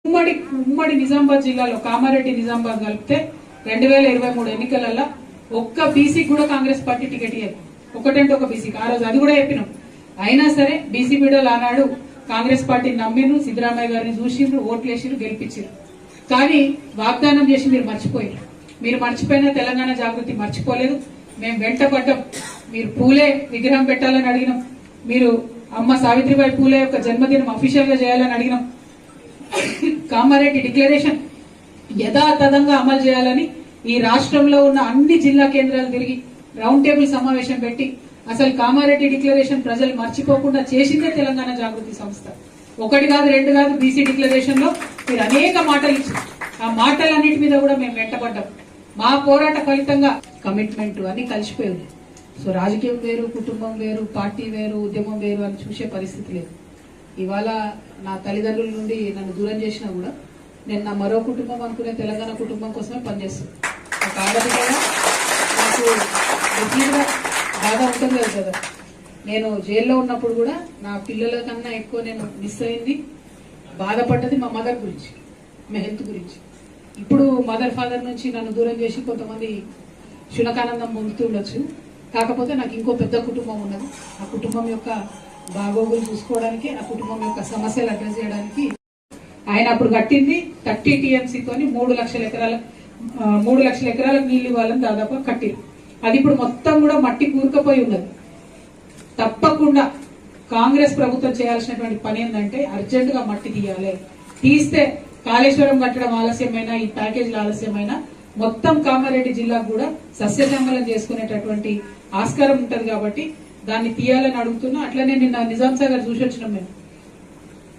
ఉమ్మడి నిజామాబాద్ జిల్లాలో కామారెడ్డి నిజామాబాద్ కలిపితే 2023 ఎన్నికలలో ఒక్క బీసీ కూడా కాంగ్రెస్ పార్టీ టికెట్ ఇవ్వదు. ఒకటంటే ఒక బీసీకి ఆ రోజు అది కూడా చెప్పినాం. అయినా సరే బీసీ బిడ్డలు ఆనాడు కాంగ్రెస్ పార్టీని నమ్మిను, సిద్ధరామయ్య గారిని చూసిండ్రు, ఓట్లేసిరు, గెలిపించారు. కానీ వాగ్దానం చేసి మీరు మర్చిపోయారు. మీరు మర్చిపోయిన తెలంగాణ జాగృతి మర్చిపోలేదు. మేము వెంటపడ్డాం. మీరు పూలే విగ్రహం పెట్టాలని అడిగినాం. మీరు అమ్మ సావిత్రిబాయి పూలే యొక్క జన్మదినం అఫీషియల్ గా చేయాలని అడిగినాం. కామారెడ్డి డిక్లరేషన్ యథాతథంగా అమలు చేయాలని ఈ రాష్ట్రంలో ఉన్న అన్ని జిల్లా కేంద్రాలు తిరిగి రౌండ్ టేబుల్ సమావేశం పెట్టి అసలు కామారెడ్డి డిక్లరేషన్ ప్రజలు మర్చిపోకుండా చేసిందే తెలంగాణ జాగృతి సంస్థ. ఒకటి కాదు, రెండు కాదు, బీసీ డిక్లరేషన్ లో మీరు అనేక మాటలు ఇచ్చారు. ఆ మాటలన్నిటి మీద కూడా మేము వెంటబడ్డాం. మా పోరాట ఫలితంగా కమిట్మెంట్ అన్ని కలిసిపోయింది. సో రాజకీయం వేరు, కుటుంబం వేరు, పార్టీ వేరు, ఉద్యమం వేరు అని చూసే పరిస్థితి లేదు. ఇవాళ నా తల్లిదండ్రుల నుండి నన్ను దూరం చేసినా కూడా నేను నా మరో కుటుంబం అనుకునే తెలంగాణ కుటుంబం కోసమే పనిచేస్తాను. ఒక ఆడపిల్లగా నాకు కూడా బాగా ఉంటుంది కదా. నేను జైల్లో ఉన్నప్పుడు కూడా నా పిల్లల కన్నా ఎక్కువ నేను మిస్ అయింది, బాధపడ్డది మా మదర్ గురించి, మా హెల్త్ గురించి. ఇప్పుడు మదర్ ఫాదర్ నుంచి నన్ను దూరం చేసి కొంతమంది శునకానందం పొందుతుండొచ్చు. కాకపోతే నాకు ఇంకో పెద్ద కుటుంబం ఉన్నది. ఆ కుటుంబం యొక్క బాగోగులు చూసుకోవడానికి, ఆ కుటుంబం యొక్క సమస్యలు అడ్రస్ చేయడానికి ఆయన అప్పుడు కట్టింది 30 TMCతోని 3 లక్షల ఎకరాలకు నీళ్లు ఇవ్వాలని దాదాపు కట్టింది. అది ఇప్పుడు మొత్తం కూడా మట్టి కూరుకుపోయి ఉన్నది. తప్పకుండా కాంగ్రెస్ ప్రభుత్వం చేయాల్సినటువంటి పని ఏంటంటే అర్జెంట్ గా మట్టి తీయాలి. తీస్తే కాళేశ్వరం కట్టడం ఆలస్యమైనా, ఈ ప్యాకేజీలు ఆలస్యమైనా మొత్తం కామారెడ్డి జిల్లాకు కూడా సస్యశ్యామలం చేసుకునేటటువంటి ఆస్కారం ఉంటది. కాబట్టి దాన్ని తీయాలని అడుగుతున్నా. అట్లనే నిన్న నిజాం సాగర్ చూసి వచ్చినాం. మేము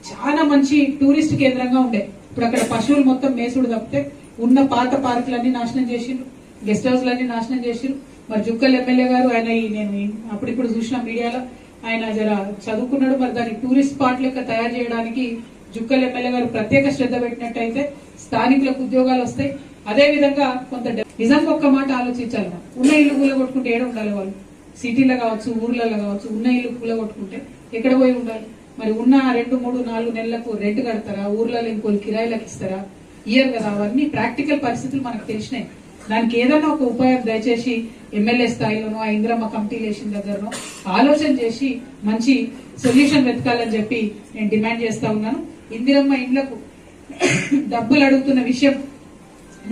చాలా మంచి టూరిస్ట్ కేంద్రంగా ఉండే. ఇప్పుడు అక్కడ పశువులు మొత్తం మేసుడు తప్పితే ఉన్న పాత పార్కులన్నీ నాశనం చేసిండ్రు, గెస్ట్ హౌస్లన్నీ నాశనం చేసిండ్రు. మరి జుక్కల్ ఎమ్మెల్యే గారు ఆయన నేను అప్పుడిప్పుడు చూసిన మీడియాలో ఆయన జర చదువుకున్నాడు. మరి దాన్ని టూరిస్ట్ స్పాట్ లెక్క తయారు చేయడానికి జుక్కల్ ఎమ్మెల్యే గారు ప్రత్యేక శ్రద్ధ పెట్టినట్టయితే స్థానికులకు ఉద్యోగాలు వస్తాయి. అదే విధంగా కొంత నిజంగా ఒక్క మాట ఆలోచించాలి. ఉన్న ఇల్లు కూలగొట్టుకుంటే ఏడ ఉండాలి వాళ్ళు? సిటీలో కావచ్చు, ఊర్లలో కావచ్చు. ఉన్న ఇల్లు కూలగొట్టుకుంటే ఎక్కడ పోయి ఉండాలి? మరి ఉన్న 2, 3, 4 నెలలకు రెంట్ కడతారా? ఊర్లలో ఇంకోళ్ళు కిరాయిలకు ఇస్తారా? ఇయర్ కదా. అవన్నీ ప్రాక్టికల్ పరిస్థితులు మనకు తెలిసినాయి. దానికి ఏదైనా ఒక ఉపాయం దయచేసి ఎమ్మెల్యే స్థాయిలోనో, ఆ ఇందిరమ్మ కమిటీలు వేసిన దగ్గరనో ఆలోచన చేసి మంచి సొల్యూషన్ వెతకాలని చెప్పి నేను డిమాండ్ చేస్తా ఉన్నాను. ఇందిరమ్మ ఇండ్లకు డబ్బులు అడుగుతున్న విషయం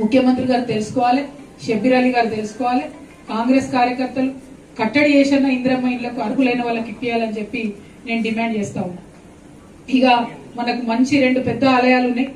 ముఖ్యమంత్రి గారు తెలుసుకోవాలి, షబ్బీర్ అలీ గారు తెలుసుకోవాలి. కాంగ్రెస్ కార్యకర్తలు కట్టడి చేసిన ఇందిరమ్మ ఇండ్లకు అర్హులైన వాళ్ళకి ఇప్పియాలని చెప్పి నేను డిమాండ్ చేస్తా ఉన్నా. ఇక మనకు మంచి 2 పెద్ద ఆలయాలు ఉన్నాయి.